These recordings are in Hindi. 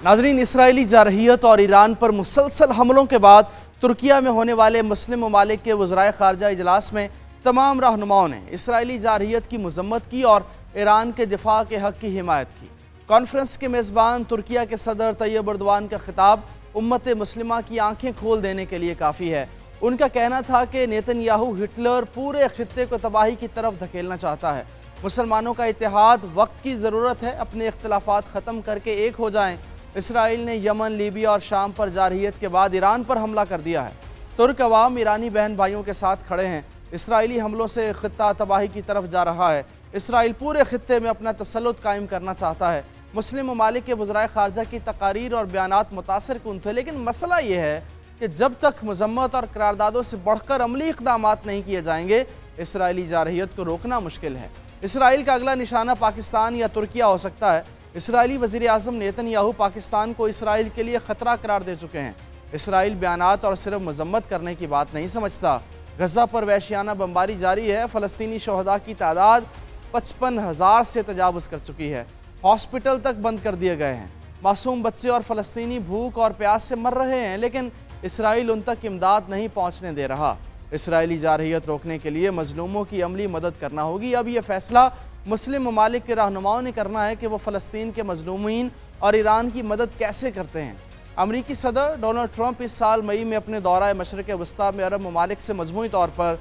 नाज़रीन, इसराइली जारहियत और ईरान पर मुसलसल हमलों के बाद तुर्किया में होने वाले मुस्लिम ममालिक के वज़राए ख़ारजा इजलास में तमाम रहनुमाओं ने इसराइली जारहियत की मज़म्मत की और ईरान के दिफा के हक़ की हिमायत की। कॉन्फ्रेंस के मेज़बान तुर्किया के सदर तैयब एर्दोआन का खिताब उम्मत मुस्लिमा की आंखें खोल देने के लिए काफ़ी है। उनका कहना था कि नेतन्याहू हिटलर पूरे खित्ते को तबाही की तरफ धकेलना चाहता है। मुसलमानों का इत्तेहाद वक्त की ज़रूरत है, अपने इख्तलाफात ख़त्म करके एक हो जाएं। इसराइल ने यमन, लीबिया और शाम पर जारहियत के बाद ईरान पर हमला कर दिया है। तुर्क अवाम ईरानी बहन भाइयों के साथ खड़े हैं। इसराइली हमलों से खित्ता तबाही की तरफ जा रहा है। इसराइल पूरे खित्ते में अपना तसल्लुत कायम करना चाहता है। मुस्लिम ममालिक के वज़राए ख़ारजा की तकारीर और बयानात मुतासिर कुन थे, लेकिन मसला ये है कि जब तक मज़म्मत और करारदादों से बढ़कर अमली इक़दामात नहीं किए जाएंगे, इसराइली जारहियत को रोकना मुश्किल है। इसराइल का अगला निशाना पाकिस्तान या तुर्किया हो सकता है। इसराइली वज़ीर आज़म नेतन्याहू पाकिस्तान को इसराइल के लिए ख़तरा करार दे चुके हैं। इसराइल बयानात और सिर्फ मज़म्मत करने की बात नहीं समझता। गज़ा पर वहशियाना बमबारी जारी है। फ़लस्तीनी शहदा की तादाद 55,000 से तजावुज़ कर चुकी है। हॉस्पिटल तक बंद कर दिए गए हैं। मासूम बच्चे और फ़लस्तीनी भूख और प्यास से मर रहे हैं, लेकिन इसराइल उन तक इमदाद नहीं पहुँचने दे रहा। इसराइली जारहियत रोकने के लिए मज़लूमों की अमली मदद करना होगी। अब यह फ़ैसला मुस्लिम ममालिक के रहनुमाओं ने करना है कि वो फ़लस्तीन के मज़लूमीन और ईरान की मदद कैसे करते हैं। अमरीकी सदर डोनाल्ड ट्रंप इस साल मई में अपने दौरा मशरिक़ वस्ता में अरब ममालिक से मजमूई तौर पर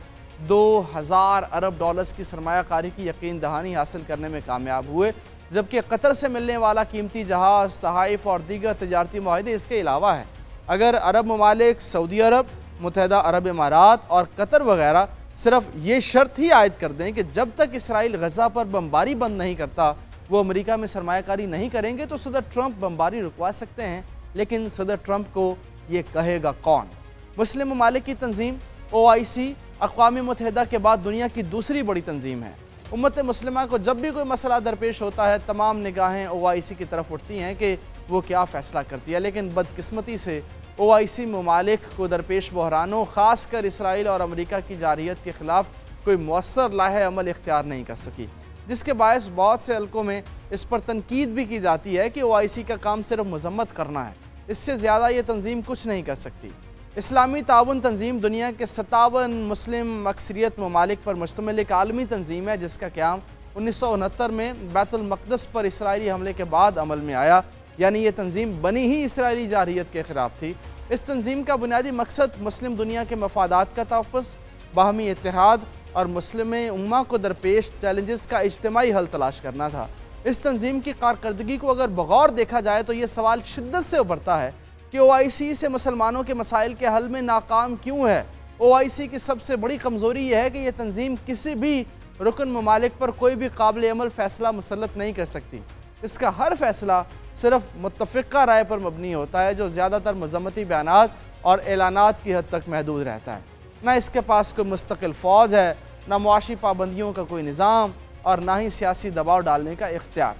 2000 अरब डॉलर्स की सरमायाकारी की यकीन दहानी हासिल करने में कामयाब हुए, जबकि कतर से मिलने वाला कीमती जहाज़, तहाइफ और दीगर तजारती माहदे इसके अलावा है। अगर अरब ममालिक सऊदी अरब, मुत्तहिदा अरब इमारात और कतर वगैरह सिर्फ ये शर्त ही आयद कर दें कि जब तक इसराइल गज़ा पर बमबारी बंद नहीं करता वो अमेरिका में सरमायाकारी नहीं करेंगे, तो सदर ट्रंप बमबारी रुकवा सकते हैं। लेकिन सदर ट्रंप को ये कहेगा कौन? मुस्लिम ममालिक की तंजीम OIC अक़वाम मुत्तहिदा के बाद दुनिया की दूसरी बड़ी तंजीम है। उम्मत मुस्लिमा को जब भी कोई मसला दरपेश होता है, तमाम निगाहें OIC की तरफ उठती हैं कि वो क्या फ़ैसला करती है। लेकिन बदकिस्मती से OIC ममालिक को दरपेश बहरानों, ख़ासकर इसराइल और अमेरिका की जारहियत के ख़िलाफ़ कोई मौसर लाहे अमल इख्तियार नहीं कर सकी, जिसके बायस बहुत से हल्कों में इस पर तनकीद भी की जाती है कि OIC का काम सिर्फ मज़म्मत करना है, इससे ज़्यादा ये तंजीम कुछ नहीं कर सकती। इस्लामी ताउन तंजीम दुनिया के 57 मुस्लिम अक्सरियत ममालिक पर मुश्तमिल एक आलमी तंजीम है, जिसका क़याम 1969 में बैतुल मक़दस पर इसराइली हमले के बाद अमल में आया। यानी ये तंजीम बनी ही इसराइली जारहियत के ख़िलाफ़ थी। इस तंजीम का बुनियादी मकसद मुस्लिम दुनिया के मफादात का तहफ़्फ़ुज़, बाहमी इत्तेहाद और मुस्लिम उम्मा को दरपेश चैलेंजेस का इज्तिमाई हल तलाश करना था। इस तंजीम की कारकर्दगी को अगर बगौर देखा जाए तो ये सवाल शिद्दत से उभरता है कि OIC से मुसलमानों के मसाइल के हल में नाकाम क्यों है। OIC की सबसे बड़ी कमज़ोरी यह है कि यह तंजीम किसी भी रुकन ममालिक पर कोई भी काबिल अमल फ़ैसला मुसल्लत नहीं कर सकती। इसका हर फ़ैसला सिर्फ मुत्तफ़िक़ा राय पर मबनी होता है, जो ज़्यादातर मज़म्मती बयानात और एलानात की हद तक महदूद रहता है। ना इसके पास कोई मुस्तकिल फ़ौज है, ना मुआशी पाबंदियों का कोई निज़ाम और ना ही सियासी दबाव डालने का इख्तियार।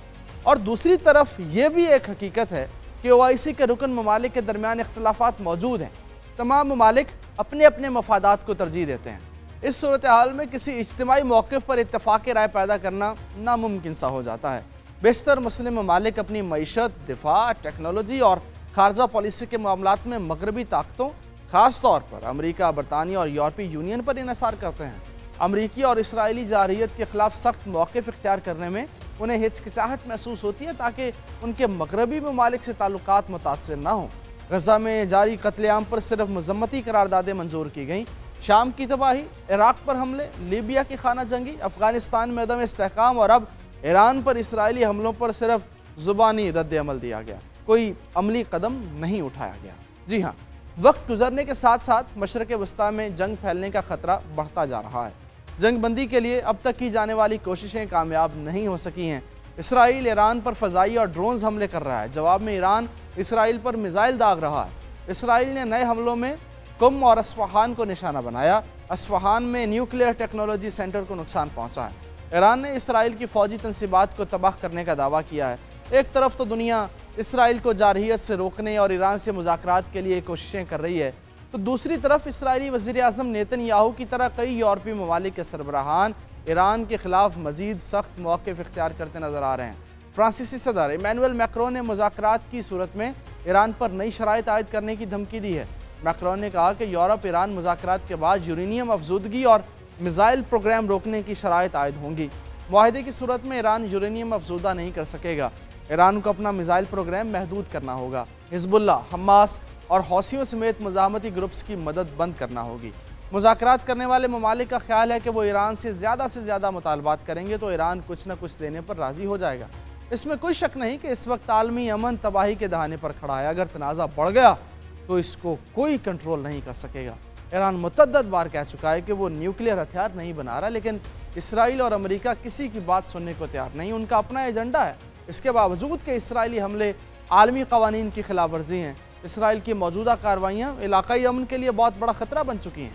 और दूसरी तरफ ये भी एक हकीकत है कि OIC के रुकन ममालिक के दरमियान इख्तलाफात मौजूद हैं। तमाम ममालिक अपने अपने मफादात को तरजीह देते हैं। इस सूरत हाल में किसी इज्तिमाई मौक़िफ़ पर इत्तफ़ाक़ राय पैदा करना नामुमकिन सा हो जाता है। बेशतर मुस्लिम ममालिक अपनी मईशत, दिफा, टेक्नोलॉजी और ख़ारजा पॉलिसी के मामलात में मगरबी ताकतों, ख़ास तौर पर अमरीका, बरतानिया और यूरोपीय यूनियन पर इन्हिसार करते हैं। अमरीकी और इसराइली जारहियत के ख़िलाफ़ सख्त मौक़िफ़ इख्तियार करने में उन्हें हिचकिचाहट महसूस होती है, ताकि उनके मगरबी ममालिक से ताल्लुकात मुतासिर न हों। गज़ा में जारी कत्लेआम पर सिर्फ मज़म्मती करारदादें मंजूर की गईं। शाम की तबाही, इराक़ पर हमले, लीबिया की खाना जंगी, अफ़गानिस्तान में अदम इस्तेहकाम और अब ईरान पर इसराइली हमलों पर सिर्फ ज़ुबानी रद्द अमल दिया गया, कोई अमली कदम नहीं उठाया गया। जी हाँ, वक्त गुजरने के साथ साथ मशरिक़ वस्ता में जंग फैलने का ख़तरा बढ़ता जा रहा है। जंग बंदी के लिए अब तक की जाने वाली कोशिशें कामयाब नहीं हो सकी हैं। इसराइल ईरान पर फ़ज़ाई और ड्रोन्स हमले कर रहा है। जवाब में ईरान इसराइल पर मिसाइल दाग रहा है। इसराइल ने नए हमलों में कुम और अस्फ़हान को निशाना बनाया। अस्फ़हान में न्यूक्लियर टेक्नोलॉजी सेंटर को नुकसान पहुँचा है। ईरान ने इसराइल की फ़ौजी तंसीबात को तबाह करने का दावा किया है। एक तरफ तो दुनिया इसराइल को जारहियत से रोकने और ईरान से मुज़ाकरात के लिए कोशिशें कर रही है, तो दूसरी तरफ इसराइली वज़ीर आज़म नेतन्याहू की तरह कई यूरोपीय ममालिक के सरबराहान ईरान के ख़िलाफ़ मज़ीद सख्त मौक़िफ़ इख्तियार करते नज़र आ रहे हैं। फ्रांसीसी सदर इमैनुअल मैक्रोन ने मुज़ाकरात की सूरत में ईरान पर नई शराइत आयद करने की धमकी दी है। मैक्रोन ने कहा कि यूरोप ईरान मुज़ाकरात के बाद यूरेनियम अफजूदगी और मिसाइल प्रोग्राम रोकने की शराइत आयद होंगी। मुआहदे की सूरत में ईरान यूरेनियम अफजूदा नहीं कर सकेगा। ईरान को अपना मिसाइल प्रोग्राम महदूद करना होगा। हिजबुल्लाह, हमास और हौसियों समेत मुजाहमती ग्रुप्स की मदद बंद करना होगी। मुज़ाकरात करने वाले ममालिक का ख्याल है कि वो ईरान से ज़्यादा मुतालबात करेंगे तो ईरान कुछ न कुछ देने पर राज़ी हो जाएगा। इसमें कोई शक नहीं कि इस वक्त आलमी अमन तबाही के दहाने पर खड़ा है। अगर तनाज़ा बढ़ गया तो इसको कोई कंट्रोल नहीं कर सकेगा। ईरान मुतअद्दिद बार कह चुका है कि वो न्यूक्लियर हथियार नहीं बना रहा, लेकिन इसराइल और अमेरिका किसी की बात सुनने को तैयार नहीं। उनका अपना एजेंडा है। इसके बावजूद कि इसराइली हमले आलमी कवानीन की खिलाफ वर्जी हैं, इसराइल की मौजूदा कार्रवाइयाँ इलाकाई अमन के लिए बहुत बड़ा खतरा बन चुकी हैं।